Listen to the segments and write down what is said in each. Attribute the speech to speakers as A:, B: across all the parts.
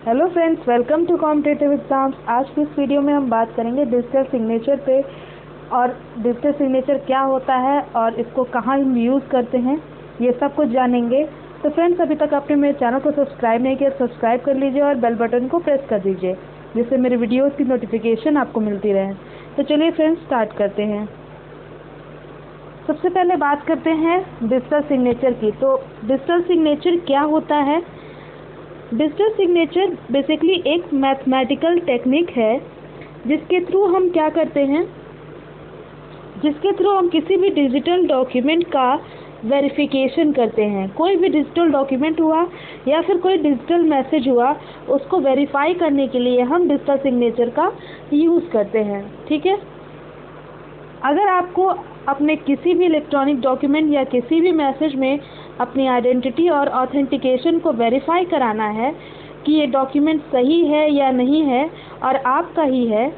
A: Hello friends, welcome to competitive exams. आज की इस वीडियो में हम बात करेंगे डिजिटल सिग्नेचर पे और डिजिटल सिग्नेचर क्या होता है और इसको कहाँ हम यूज़ करते हैं, ये सब कुछ जानेंगे। तो फ्रेंड्स, अभी तक आपने मेरे चैनल को सब्सक्राइब नहीं किया, सब्सक्राइब कर लीजिए और बेल बटन को प्रेस कर दीजिए, जिससे मेरे वीडियोज़ की नोटिफिकेशन आपको मिलती रहे। तो चलिए फ्रेंड्स, स्टार्ट करते हैं। सबसे पहले बात करते हैं डिजिटल सिग्नेचर की। तो डिजिटल सिग्नेचर क्या होता है? डिजिटल सिग्नेचर बेसिकली एक मैथमेटिकल टेक्निक है जिसके थ्रू हम क्या करते हैं, जिसके थ्रू हम किसी भी डिजिटल डॉक्यूमेंट का वेरिफिकेशन करते हैं। कोई भी डिजिटल डॉक्यूमेंट हुआ या फिर कोई डिजिटल मैसेज हुआ, उसको वेरीफाई करने के लिए हम डिजिटल सिग्नेचर का यूज़ करते हैं। ठीक है। अगर आपको अपने किसी भी इलेक्ट्रॉनिक डॉक्यूमेंट या किसी भी मैसेज में अपनी आइडेंटिटी और ऑथेंटिकेशन को वेरीफाई कराना है कि ये डॉक्यूमेंट सही है या नहीं है और आपका ही है,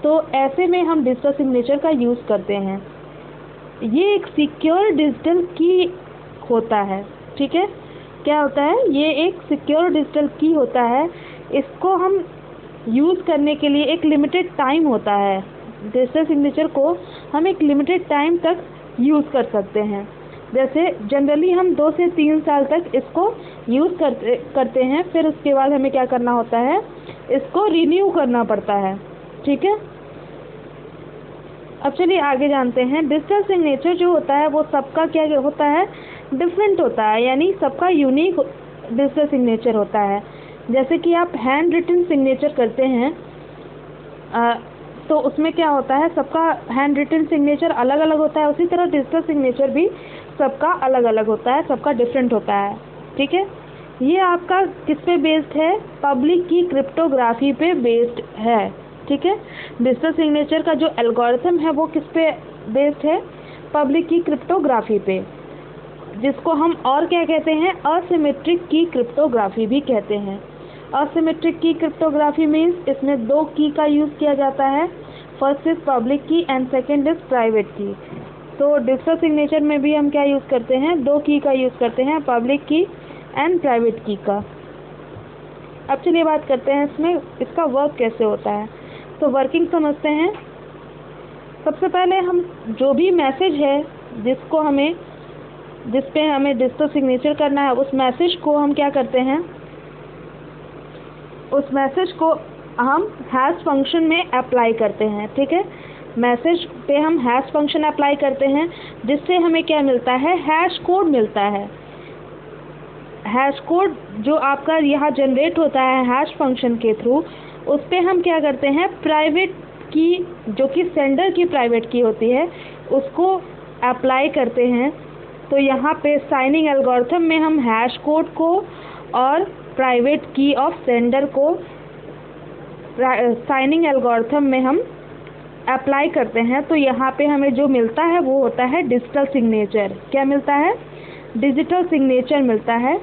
A: तो ऐसे में हम डिजिटल सिग्नेचर का यूज़ करते हैं। ये एक सिक्योर डिजिटल की होता है। ठीक है। क्या होता है? ये एक सिक्योर डिजिटल की होता है। इसको हम यूज़ करने के लिए एक लिमिटेड टाइम होता है। डिजिटल सिग्नेचर को हम एक लिमिटेड टाइम तक यूज़ कर सकते हैं। जैसे जनरली हम 2 से 3 साल तक इसको यूज़ करते हैं, फिर उसके बाद हमें क्या करना होता है, इसको रिन्यू करना पड़ता है। ठीक है। अब चलिए आगे जानते हैं। डिजिटल सिग्नेचर जो होता है वो सबका क्या होता है, डिफरेंट होता है, यानी सबका यूनिक डिजिटल सिग्नेचर होता है। जैसे कि आप हैंड रिटन सिग्नेचर करते हैं तो उसमें क्या होता है, सबका हैंड रिटन सिग्नेचर अलग अलग होता है। उसी तरह डिजिटल सिग्नेचर भी सबका अलग अलग होता है, सबका डिफरेंट होता है। ठीक है। ये आपका किस पे बेस्ड है? पब्लिक की क्रिप्टोग्राफी पे बेस्ड है। ठीक है। डिजिटल सिग्नेचर का जो एल्गोरिथम है वो किस पे बेस्ड है? पब्लिक की क्रिप्टोग्राफी पे, जिसको हम और क्या कहते हैं, असिमेट्रिक की क्रिप्टोग्राफी भी कहते हैं। असिमेट्रिक की क्रिप्टोग्राफी मीन्स इसमें 2 की का यूज़ किया जाता है। फर्स्ट इज पब्लिक की एंड सेकेंड इज प्राइवेट की। तो डिजिटल सिग्नेचर में भी हम क्या यूज़ करते हैं, 2 की का यूज़ करते हैं, पब्लिक की एंड प्राइवेट की का। अब चलिए बात करते हैं इसमें इसका वर्क कैसे होता है। तो वर्किंग समझते हैं। सबसे पहले हम जो भी मैसेज है जिस पे हमें डिजिटल सिग्नेचर करना है, उस मैसेज को हम क्या करते हैं, उस मैसेज को हम हैश फंक्शन में अप्लाई करते हैं। ठीक है। मैसेज पे हम हैश फंक्शन अप्लाई करते हैं, जिससे हमें क्या मिलता है, हैश कोड मिलता है। हैश कोड जो आपका यहाँ जनरेट होता है हैश फंक्शन के थ्रू, उस पे हम क्या करते हैं, प्राइवेट की, जो कि सेंडर की प्राइवेट की होती है, उसको अप्लाई करते हैं। तो यहाँ पे साइनिंग एल्गोरिथम में हम हैश कोड को और प्राइवेट की ऑफ सेंडर को साइनिंग एल्गोरिथम में हम अप्लाई करते हैं। तो यहाँ पे हमें जो मिलता है वो होता है डिजिटल सिग्नेचर। क्या मिलता है? डिजिटल सिग्नेचर मिलता है।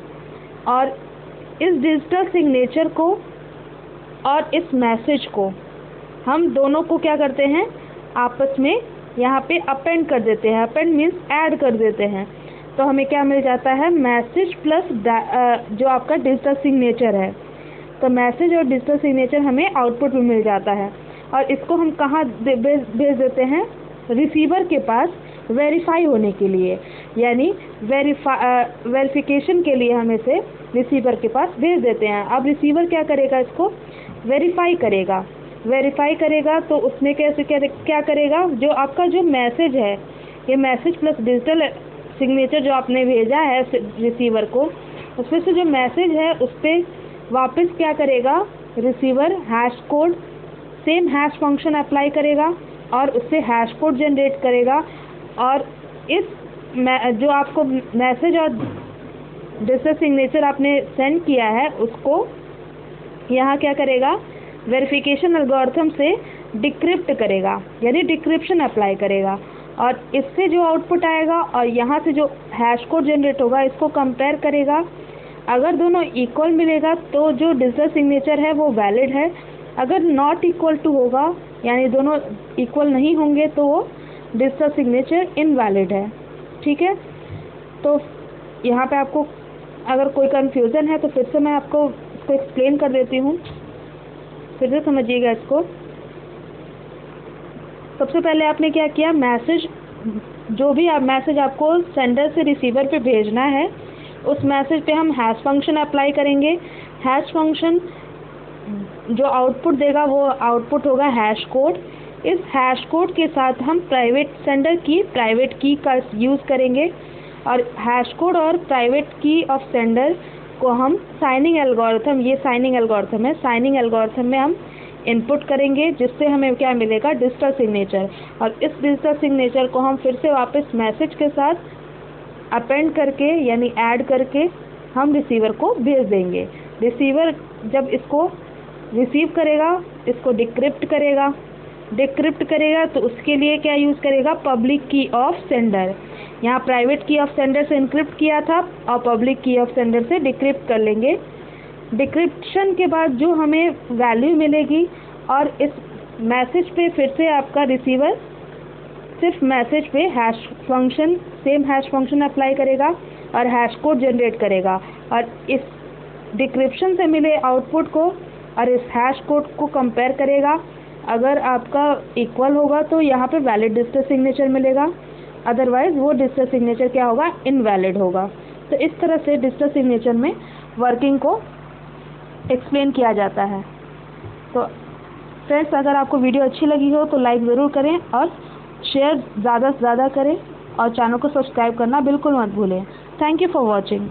A: और इस डिजिटल सिग्नेचर को और इस मैसेज को हम दोनों को क्या करते हैं, आपस में यहाँ पे अपेंड कर देते हैं। अपेंड मीन्स ऐड कर देते हैं। तो हमें क्या मिल जाता है, मैसेज प्लस जो आपका डिजिटल सिग्नेचर है। तो मैसेज और डिजिटल सिग्नेचर हमें आउटपुट में मिल जाता है। और इसको हम कहाँ भेज देते हैं, रिसीवर के पास वेरीफाई होने के लिए, यानी वेरिफिकेशन के लिए हम इसे रिसीवर के पास भेज देते हैं। अब रिसीवर क्या करेगा, इसको वेरीफाई करेगा। वेरीफाई करेगा तो उसमें कैसे क्या करेगा, जो आपका जो मैसेज है, ये मैसेज प्लस डिजिटल सिग्नेचर जो आपने भेजा है रिसीवर को, उसमें से जो मैसेज है उस पर वापस क्या करेगा, receiver hash code, same hash function apply करेगा और उससे हैश कोड जनरेट करेगा। और इस जो आपको मैसेज और डिजिटल सिग्नेचर आपने सेंड किया है, उसको यहाँ क्या करेगा, वेरिफिकेशन एल्गोरिथम से डिक्रिप्ट करेगा, यानी डिक्रिप्शन अप्लाई करेगा। और इससे जो आउटपुट आएगा और यहाँ से जो हैश कोड जनरेट होगा, इसको कंपेयर करेगा। अगर दोनों इक्वल मिलेगा तो जो डिजिटल सिग्नेचर है वो वैलिड है। अगर नॉट इक्वल टू होगा, यानी दोनों इक्वल नहीं होंगे, तो वो डिजिटल सिग्नेचर इनवैलिड है। ठीक है। तो यहाँ पे आपको अगर कोई कन्फ्यूज़न है तो फिर से मैं आपको इसको एक्सप्लेन कर देती हूँ, फिर से समझिएगा इसको। सबसे पहले आपने क्या किया, मैसेज, जो भी आप मैसेज आपको सेंडर से रिसीवर पे भेजना है, उस मैसेज पे हम हैश फंक्शन अप्लाई करेंगे। हैश फंक्शन जो आउटपुट देगा वो आउटपुट होगा हैश कोड। इस हैश कोड के साथ हम सेंडर की प्राइवेट की का यूज़ करेंगे और हैश कोड और प्राइवेट की ऑफ सेंडर को हम साइनिंग एल्गोरिथम, ये साइनिंग एल्गोरिथम है, साइनिंग एल्गोरिथम में हम इनपुट करेंगे, जिससे हमें क्या मिलेगा, डिजिटल सिग्नेचर। और इस डिजिटल सिग्नेचर को हम फिर से वापस मैसेज के साथ अपेंड करके यानी ऐड करके हम रिसीवर को भेज देंगे। रिसीवर जब इसको रिसीव करेगा, इसको डिक्रिप्ट करेगा तो उसके लिए क्या यूज़ करेगा, पब्लिक की ऑफ सेंडर। यहाँ प्राइवेट की ऑफ सेंडर से इनक्रिप्ट किया था और पब्लिक की ऑफ सेंडर से डिक्रिप्ट कर लेंगे। डिक्रिप्शन के बाद जो हमें वैल्यू मिलेगी, और इस मैसेज पे फिर से आपका रिसीवर सिर्फ मैसेज पे hash function, same hash function apply करेगा और हैश कोड जनरेट करेगा और इस डिक्रिप्शन से मिले आउटपुट को और इस हैश कोड को कंपेयर करेगा। अगर आपका इक्वल होगा तो यहाँ पे वैलिड डिजिटल सिग्नेचर मिलेगा, अदरवाइज वो डिजिटल सिग्नेचर क्या होगा, इनवैलिड होगा। तो इस तरह से डिजिटल सिग्नेचर में वर्किंग को एक्सप्लेन किया जाता है। तो फ्रेंड्स, अगर आपको वीडियो अच्छी लगी हो तो लाइक ज़रूर करें और शेयर ज़्यादा से ज़्यादा करें और चैनल को सब्सक्राइब करना बिल्कुल मत भूलें। Thank you for watching.